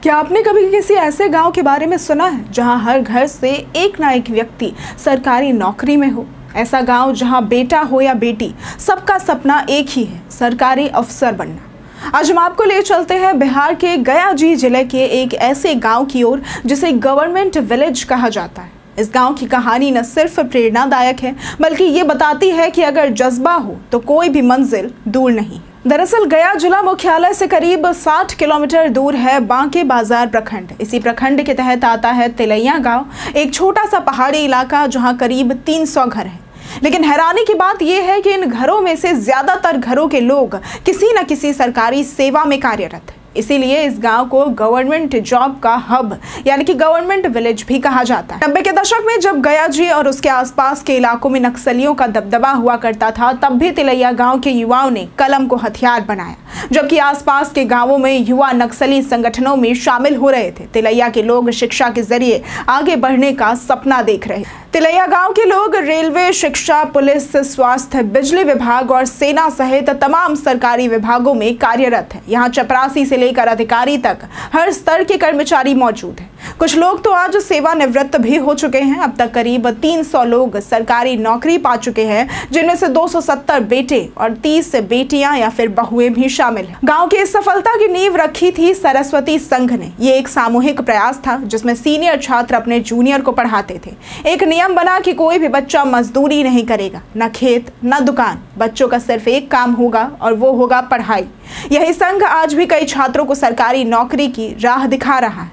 क्या आपने कभी किसी ऐसे गांव के बारे में सुना है जहां हर घर से एक ना एक व्यक्ति सरकारी नौकरी में हो? ऐसा गांव जहां बेटा हो या बेटी, सबका सपना एक ही है, सरकारी अफसर बनना। आज हम आपको ले चलते हैं बिहार के गया जी जिले के एक ऐसे गांव की ओर जिसे गवर्नमेंट विलेज कहा जाता है। इस गांव की कहानी न सिर्फ प्रेरणादायक है बल्कि ये बताती है कि अगर जज्बा हो तो कोई भी मंजिल दूर नहीं। दरअसल गया जिला मुख्यालय से करीब 60 किलोमीटर दूर है बांके बाजार प्रखंड। इसी प्रखंड के तहत आता है तिलैया गांव, एक छोटा सा पहाड़ी इलाका जहां करीब 300 घर हैं। लेकिन हैरानी की बात यह है कि इन घरों में से ज्यादातर घरों के लोग किसी न किसी सरकारी सेवा में कार्यरत हैं। इसीलिए इस गांव को गवर्नमेंट जॉब का हब यानी कि गवर्नमेंट विलेज भी कहा जाता है। 90 के दशक में जब गया जी और उसके आसपास के इलाकों में नक्सलियों का दबदबा हुआ करता था, तब भी तिलैया गांव के युवाओं ने कलम को हथियार बनाया, जबकि आसपास के गांवों में युवा नक्सली संगठनों में शामिल हो रहे थे। तिलैया के लोग शिक्षा के जरिए आगे बढ़ने का सपना देख रहे थे। तिलैया गांव के लोग रेलवे, शिक्षा, पुलिस, स्वास्थ्य, बिजली विभाग और सेना सहित तमाम सरकारी विभागों में कार्यरत है। यहाँ चपरासी से लेकर अधिकारी तक हर स्तर के कर्मचारी मौजूद हैं। कुछ लोग तो आज सेवानिवृत्त भी हो चुके हैं। अब तक करीब 300 लोग सरकारी नौकरी पा चुके हैं, जिनमें से 270 बेटे और 30 बेटियां या फिर बहुएं भी शामिल हैं। गांव की इस सफलता की नींव रखी थी सरस्वती संघ ने। ये एक सामूहिक प्रयास था जिसमें सीनियर छात्र अपने जूनियर को पढ़ाते थे। एक नियम बना कि कोई भी बच्चा मजदूरी नहीं करेगा, न खेत न दुकान। बच्चों का सिर्फ एक काम होगा और वो होगा पढ़ाई। यही संघ आज भी कई छात्रों को सरकारी नौकरी की राह दिखा रहा है।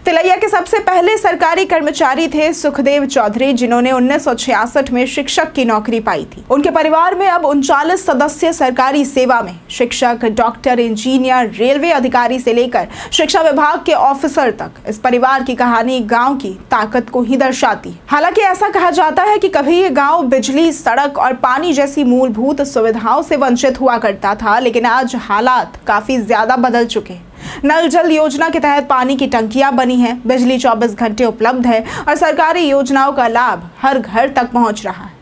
तिलैया के सबसे पहले सरकारी कर्मचारी थे सुखदेव चौधरी, जिन्होंने 1966 में शिक्षक की नौकरी पाई थी। उनके परिवार में अब 39 सदस्य सरकारी सेवा में, शिक्षक, डॉक्टर, इंजीनियर, रेलवे अधिकारी से लेकर शिक्षा विभाग के ऑफिसर तक। इस परिवार की कहानी गांव की ताकत को ही दर्शाती है। हालांकि ऐसा कहा जाता है कि कभी ये गांव बिजली, सड़क और पानी जैसी मूलभूत सुविधाओं से वंचित हुआ करता था, लेकिन आज हालात काफी ज्यादा बदल चुके हैं। नल जल योजना के तहत पानी की टंकियां बनी हैं, बिजली 24 घंटे उपलब्ध है और सरकारी योजनाओं का लाभ हर घर तक पहुंच रहा है।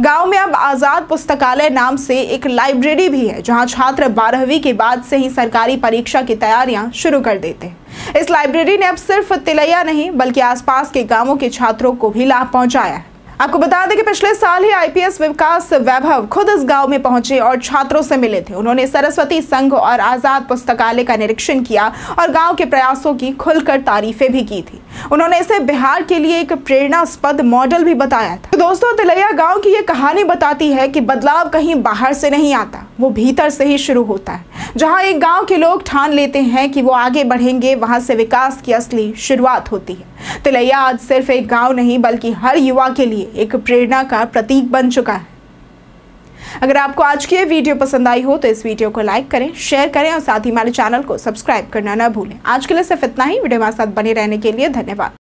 गांव में अब आजाद पुस्तकालय नाम से एक लाइब्रेरी भी है, जहां छात्र 12वीं के बाद से ही सरकारी परीक्षा की तैयारियां शुरू कर देते हैं। इस लाइब्रेरी ने अब सिर्फ तिलैया नहीं बल्कि आसपास के गांवों के छात्रों को भी लाभ पहुंचाया है। आपको बता दें कि पिछले साल ही आईपीएस विकास वैभव खुद इस गांव में पहुंचे और छात्रों से मिले थे। उन्होंने सरस्वती संघ और आजाद पुस्तकालय का निरीक्षण किया और गांव के प्रयासों की खुलकर तारीफें भी की थी। उन्होंने इसे बिहार के लिए एक प्रेरणास्पद मॉडल भी बताया था। तो दोस्तों, तिलैया गांव की ये कहानी बताती है कि बदलाव कहीं बाहर से नहीं आता, वो भीतर से ही शुरू होता है। जहां एक गांव के लोग ठान लेते हैं कि वो आगे बढ़ेंगे, वहां से विकास की असली शुरुआत होती है। तिलैया आज सिर्फ एक गांव नहीं बल्कि हर युवा के लिए एक प्रेरणा का प्रतीक बन चुका है। अगर आपको आज की ये वीडियो पसंद आई हो तो इस वीडियो को लाइक करें, शेयर करें और साथ ही हमारे चैनल को सब्सक्राइब करना ना भूलें। आज के लिए सिर्फ इतना ही। वीडियो हमारे साथ बने रहने के लिए धन्यवाद।